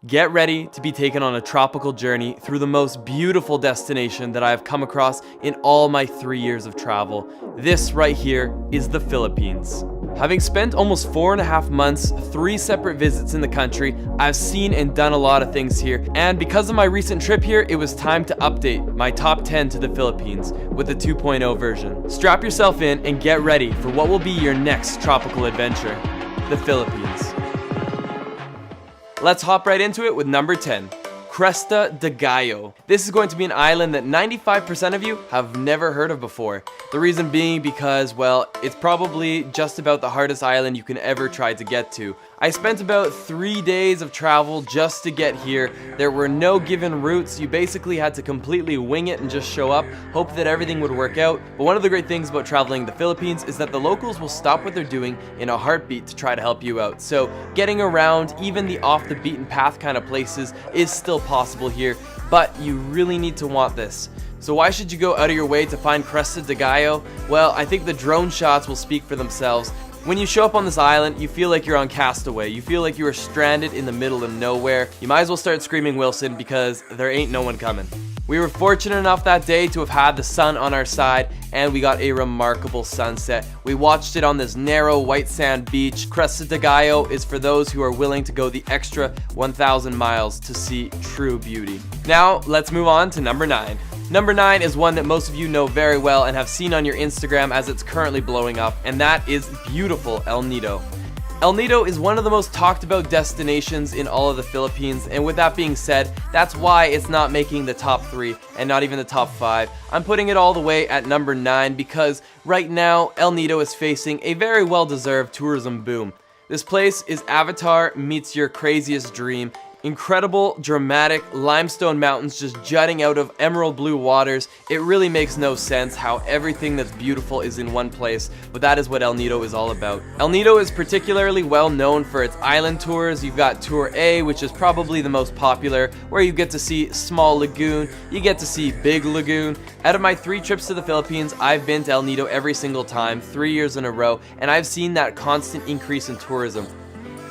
Get ready to be taken on a tropical journey through the most beautiful destination that I have come across in all my 3 years of travel. This right here is the Philippines. Having spent almost 4.5 months, 3 separate visits in the country, I've seen and done a lot of things here, and because of my recent trip here, it was time to update my top 10 to the Philippines with the 2.0 version. Strap yourself in and get ready for what will be your next tropical adventure, the Philippines. Let's hop right into it with number 10. Cresta de Gallo. This is going to be an island that 95% of you have never heard of before. The reason being because, well, it's probably just about the hardest island you can ever try to get to. I spent about 3 days of travel just to get here. There were no given routes. You basically had to completely wing it and just show up, hope that everything would work out. But one of the great things about traveling the Philippines is that the locals will stop what they're doing in a heartbeat to try to help you out. So getting around even the off the beaten path kind of places is still possible here, but you really need to want this. So why should you go out of your way to find Cresta de Gallo? Well, I think the drone shots will speak for themselves. When you show up on this island, you feel like you're on Castaway. You feel like you are stranded in the middle of nowhere. You might as well start screaming Wilson because there ain't no one coming. We were fortunate enough that day to have had the sun on our side, and we got a remarkable sunset. We watched it on this narrow white sand beach. Cresta de Gallo is for those who are willing to go the extra 1,000 miles to see true beauty. Now, let's move on to number 9. Number 9 is one that most of you know very well and have seen on your Instagram as it's currently blowing up, and that is beautiful El Nido. El Nido is one of the most talked about destinations in all of the Philippines, and with that being said, that's why it's not making the top 3 and not even the top 5. I'm putting it all the way at number 9 because right now El Nido is facing a very well-deserved tourism boom. This place is Avatar meets your craziest dream. Incredible, dramatic limestone mountains just jutting out of emerald blue waters. It really makes no sense how everything that's beautiful is in one place, but that is what El Nido is all about. El Nido is particularly well known for its island tours. You've got Tour A, which is probably the most popular, where you get to see Small Lagoon, you get to see Big Lagoon. Out of my 3 trips to the Philippines, I've been to El Nido every single time, 3 years in a row, and I've seen that constant increase in tourism.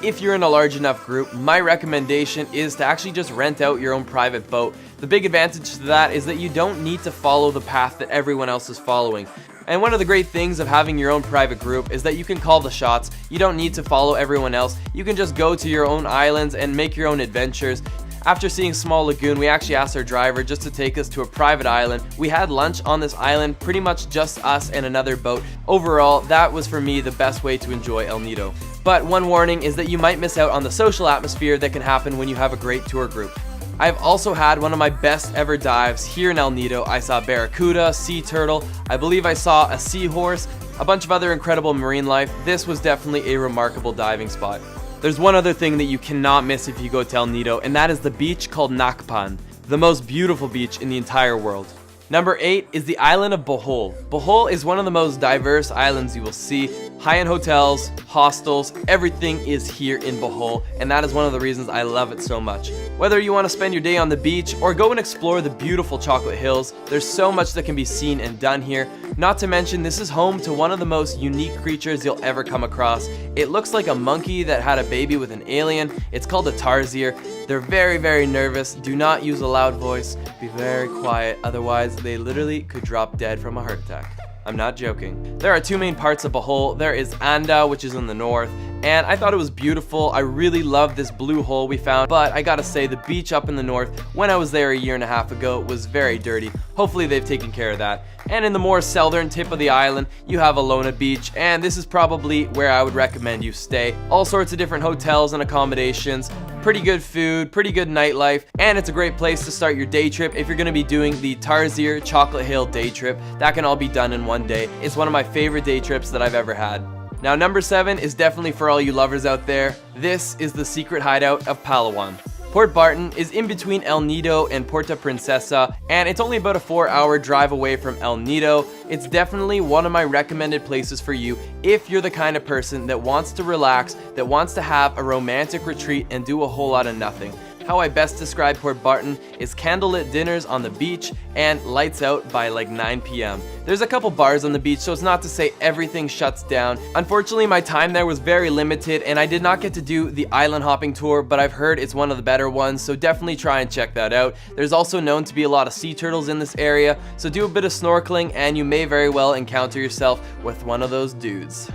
If you're in a large enough group, my recommendation is to actually just rent out your own private boat. The big advantage to that is that you don't need to follow the path that everyone else is following. And one of the great things of having your own private group is that you can call the shots. You don't need to follow everyone else. You can just go to your own islands and make your own adventures. After seeing Small Lagoon, we actually asked our driver just to take us to a private island. We had lunch on this island, pretty much just us and another boat. Overall, that was for me the best way to enjoy El Nido. But one warning is that you might miss out on the social atmosphere that can happen when you have a great tour group. I've also had one of my best ever dives here in El Nido. I saw barracuda, sea turtle, I believe I saw a seahorse, a bunch of other incredible marine life. This was definitely a remarkable diving spot. There's one other thing that you cannot miss if you go to El Nido, and that is the beach called Nacpan, the most beautiful beach in the entire world. Number 8 is the island of Bohol. Bohol is one of the most diverse islands you will see. High-end hotels, hostels, everything is here in Bohol, and that is one of the reasons I love it so much. Whether you want to spend your day on the beach or go and explore the beautiful chocolate hills, there's so much that can be seen and done here. Not to mention, this is home to one of the most unique creatures you'll ever come across. It looks like a monkey that had a baby with an alien. It's called a tarsier. They're very, very nervous. Do not use a loud voice. Be very quiet, otherwise they literally could drop dead from a heart attack. I'm not joking. There are 2 main parts of Bohol. There is Anda, which is in the north, and I thought it was beautiful. I really loved this blue hole we found, but I gotta say the beach up in the north, when I was there a 1.5 years ago, was very dirty. Hopefully they've taken care of that. And in the more southern tip of the island, you have Alona Beach, and this is probably where I would recommend you stay. All sorts of different hotels and accommodations, pretty good food, pretty good nightlife, and it's a great place to start your day trip if you're going to be doing the Tarsier Chocolate Hill day trip. That can all be done in one day. It's one of my favorite day trips that I've ever had. Now, number 7 is definitely for all you lovers out there. This is the secret hideout of Palawan. Port Barton is in between El Nido and Puerto Princesa, and it's only about a 4-hour drive away from El Nido. It's definitely one of my recommended places for you if you're the kind of person that wants to relax, that wants to have a romantic retreat and do a whole lot of nothing. How I best describe Port Barton is candlelit dinners on the beach and lights out by like 9 p.m. There's a couple bars on the beach, so it's not to say everything shuts down. Unfortunately, my time there was very limited and I did not get to do the island hopping tour, but I've heard it's one of the better ones, so definitely try and check that out. There's also known to be a lot of sea turtles in this area, so do a bit of snorkeling and you may very well encounter yourself with one of those dudes.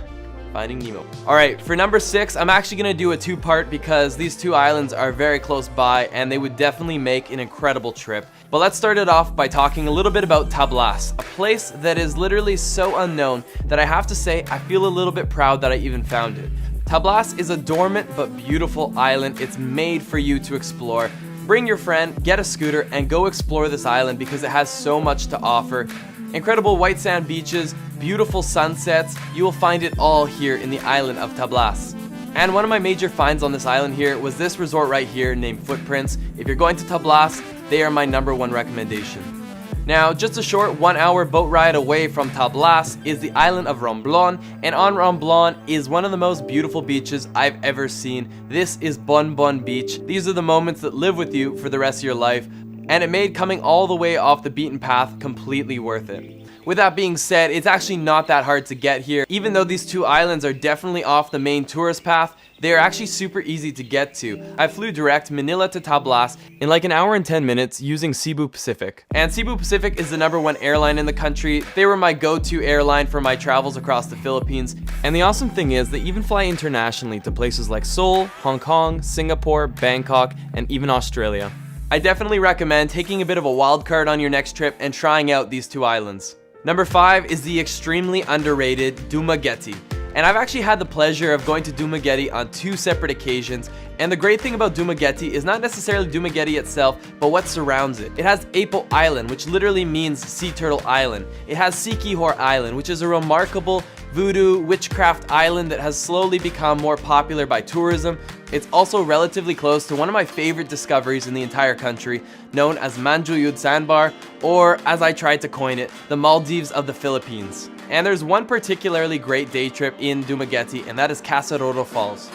Finding Nemo. Alright, for number 6, I'm actually going to do a two-part because these two islands are very close by and they would definitely make an incredible trip. But let's start it off by talking a little bit about Tablas, a place that is literally so unknown that I have to say I feel a little bit proud that I even found it. Tablas is a dormant but beautiful island. It's made for you to explore. Bring your friend, get a scooter, and go explore this island because it has so much to offer. Incredible white sand beaches, beautiful sunsets, you will find it all here in the island of Tablas. And one of my major finds on this island here was this resort right here named Footprints. If you're going to Tablas, they are my #1 recommendation. Now, just a short 1-hour boat ride away from Tablas is the island of Romblon, and on Romblon is one of the most beautiful beaches I've ever seen. This is Bon Bon Beach. These are the moments that live with you for the rest of your life, and it made coming all the way off the beaten path completely worth it. With that being said, it's actually not that hard to get here. Even though these two islands are definitely off the main tourist path, they are actually super easy to get to. I flew direct Manila to Tablas in like 1 hour and 10 minutes using Cebu Pacific. And Cebu Pacific is the #1 airline in the country. They were my go-to airline for my travels across the Philippines. And the awesome thing is they even fly internationally to places like Seoul, Hong Kong, Singapore, Bangkok, and even Australia. I definitely recommend taking a bit of a wild card on your next trip and trying out these two islands. Number 5 is the extremely underrated Dumaguete. And I've actually had the pleasure of going to Dumaguete on 2 separate occasions. And the great thing about Dumaguete is not necessarily Dumaguete itself, but what surrounds it. It has Apo Island, which literally means Sea Turtle Island. It has Siquijor Island, which is a remarkable voodoo witchcraft island that has slowly become more popular by tourism. It's also relatively close to one of my favorite discoveries in the entire country, known as Manjuyud Sandbar, or as I tried to coin it, the Maldives of the Philippines. And there's one particularly great day trip in Dumaguete, and that is Casaroro Falls.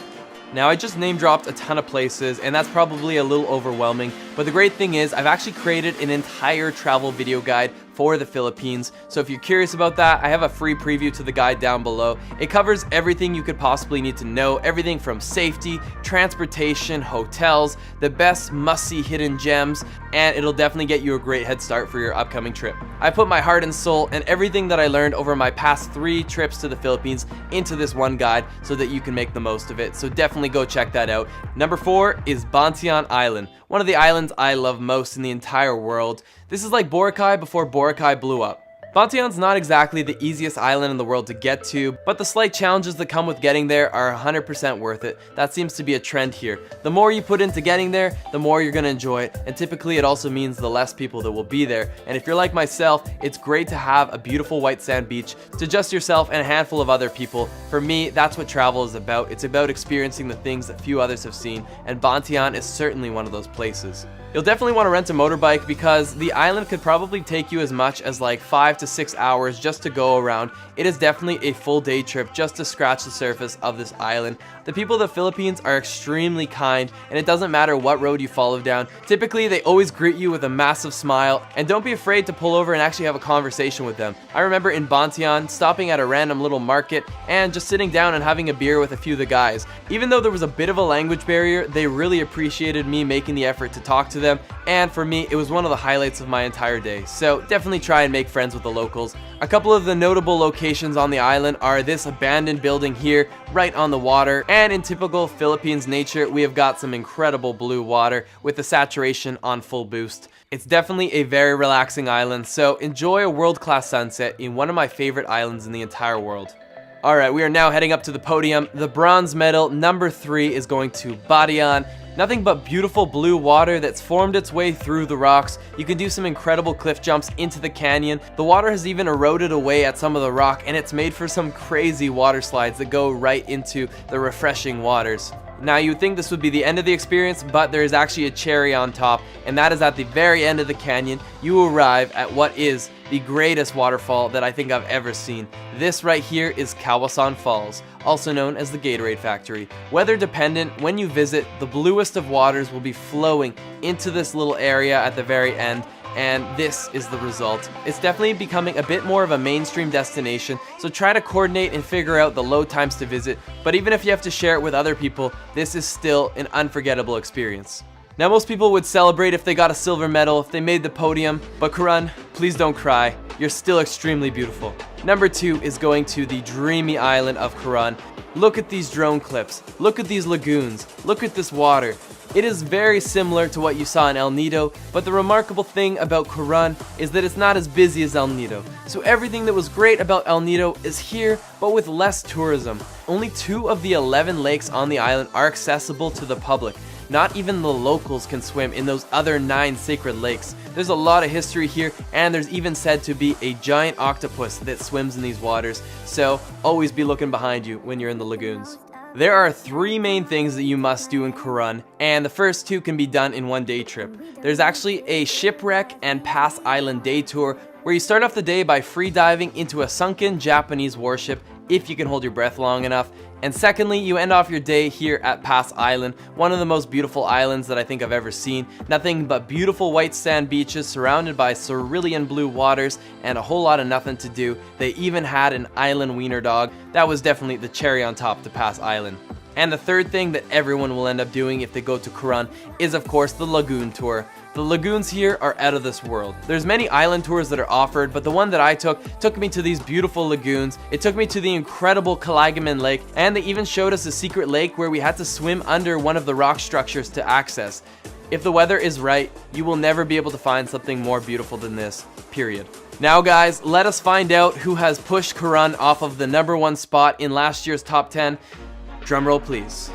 Now, I just name dropped a ton of places, and that's probably a little overwhelming, but the great thing is I've actually created an entire travel video guide for the Philippines. So if you're curious about that, I have a free preview to the guide down below. It covers everything you could possibly need to know, everything from safety, transportation, hotels, the best must-see hidden gems, and it'll definitely get you a great head start for your upcoming trip. I put my heart and soul and everything that I learned over my past 3 trips to the Philippines into this one guide so that you can make the most of it. So definitely go check that out. Number 4 is Bantian Island, one of the islands I love most in the entire world. This is like Boracay before Boracay blew up. Bantian's not exactly the easiest island in the world to get to, but the slight challenges that come with getting there are 100% worth it. That seems to be a trend here. The more you put into getting there, the more you're gonna enjoy it, and typically it also means the less people that will be there. And if you're like myself, it's great to have a beautiful white sand beach to just yourself and a handful of other people. For me, that's what travel is about. It's about experiencing the things that few others have seen, and Bantian is certainly one of those places. You'll definitely want to rent a motorbike because the island could probably take you as much as like 5 to 6 hours just to go around. It is definitely a full day trip just to scratch the surface of this island. The people of the Philippines are extremely kind, and it doesn't matter what road you follow down. Typically, they always greet you with a massive smile, and don't be afraid to pull over and actually have a conversation with them. I remember in Bantian, stopping at a random little market and just sitting down and having a beer with a few of the guys. Even though there was a bit of a language barrier, they really appreciated me making the effort to talk to them, and for me, it was one of the highlights of my entire day. So definitely try and make friends with the locals. A couple of the notable locations on the island are this abandoned building here, right on the water, and in typical Philippines nature, we have got some incredible blue water with the saturation on full boost. It's definitely a very relaxing island, so enjoy a world-class sunset in one of my favorite islands in the entire world. Alright, we are now heading up to the podium. The bronze medal, number 3, is going to Barian. Nothing but beautiful blue water that's formed its way through the rocks. You can do some incredible cliff jumps into the canyon. The water has even eroded away at some of the rock, and it's made for some crazy water slides that go right into the refreshing waters. Now you would think this would be the end of the experience, but there is actually a cherry on top, and that is at the very end of the canyon, you arrive at what is the greatest waterfall that I think I've ever seen. This right here is Kawasan Falls, also known as the Gatorade Factory. Weather dependent, when you visit, the bluest of waters will be flowing into this little area at the very end, and this is the result. It's definitely becoming a bit more of a mainstream destination, so try to coordinate and figure out the low times to visit, but even if you have to share it with other people, this is still an unforgettable experience. Now most people would celebrate if they got a silver medal, if they made the podium, but Karan, please don't cry, you're still extremely beautiful. Number 2 is going to the dreamy island of Karan. Look at these drone clips, look at these lagoons, look at this water. It is very similar to what you saw in El Nido, but the remarkable thing about Karan is that it's not as busy as El Nido. So everything that was great about El Nido is here, but with less tourism. Only 2 of the 11 lakes on the island are accessible to the public. Not even the locals can swim in those other 9 sacred lakes. There's a lot of history here, and there's even said to be a giant octopus that swims in these waters, so always be looking behind you when you're in the lagoons. There are 3 main things that you must do in Karan, and the first 2 can be done in one day trip. There's actually a shipwreck and Pass Island day tour, where you start off the day by free diving into a sunken Japanese warship, if you can hold your breath long enough. And secondly, you end off your day here at Pass Island, one of the most beautiful islands that I think I've ever seen. Nothing but beautiful white sand beaches surrounded by cerulean blue waters and a whole lot of nothing to do. They even had an island wiener dog. That was definitely the cherry on top to Pass Island. And the third thing that everyone will end up doing if they go to Karan is of course the lagoon tour. The lagoons here are out of this world. There's many island tours that are offered, but the one that I took me to these beautiful lagoons. It took me to the incredible Kalagaman Lake, and they even showed us a secret lake where we had to swim under one of the rock structures to access. If the weather is right, you will never be able to find something more beautiful than this, period. Now guys, let us find out who has pushed Karan off of the number 1 spot in last year's top 10. Drumroll please.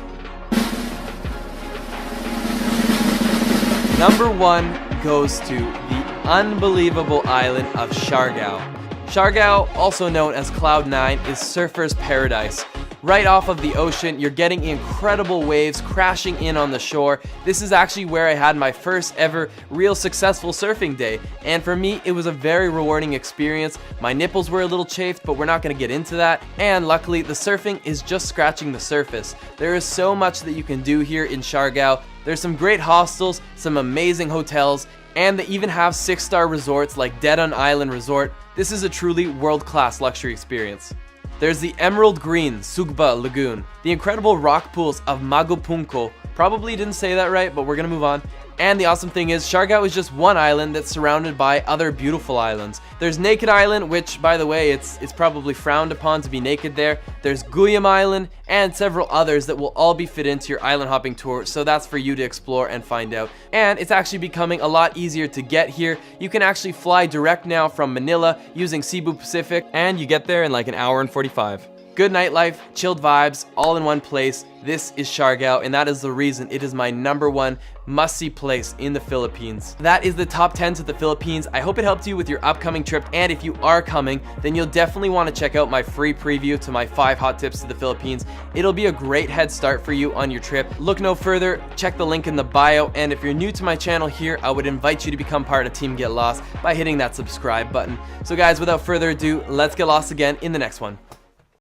Number 1 goes to the unbelievable island of Siargao. Siargao, also known as Cloud9, is surfers' paradise. Right off of the ocean, you're getting incredible waves crashing in on the shore. This is actually where I had my first ever real successful surfing day, and for me it was a very rewarding experience. My nipples were a little chafed, but we're not going to get into that, and luckily the surfing is just scratching the surface. There is so much that you can do here in Siargao. There's some great hostels, some amazing hotels, and they even have 6-star resorts like Dedon Island Resort. This is a truly world-class luxury experience. There's the emerald green Sugba Lagoon, the incredible rock pools of Magupunko. Probably didn't say that right, but we're gonna move on. And the awesome thing is, Siargao is just one island that's surrounded by other beautiful islands. There's Naked Island, which, by the way, it's probably frowned upon to be naked there. There's Guyam Island, and several others that will all be fit into your island hopping tour, so that's for you to explore and find out. And it's actually becoming a lot easier to get here. You can actually fly direct now from Manila using Cebu Pacific, and you get there in like an hour and 45. Good nightlife, chilled vibes, all in one place. This is Siargao, and that is the reason it is my number 1 must-see place in the Philippines. That is the top 10 to the Philippines. I hope it helped you with your upcoming trip, and if you are coming, then you'll definitely want to check out my free preview to my 5 hot tips to the Philippines. It'll be a great head start for you on your trip. Look no further, check the link in the bio, and if you're new to my channel here, I would invite you to become part of Team Get Lost by hitting that subscribe button. So guys, without further ado, let's get lost again in the next one.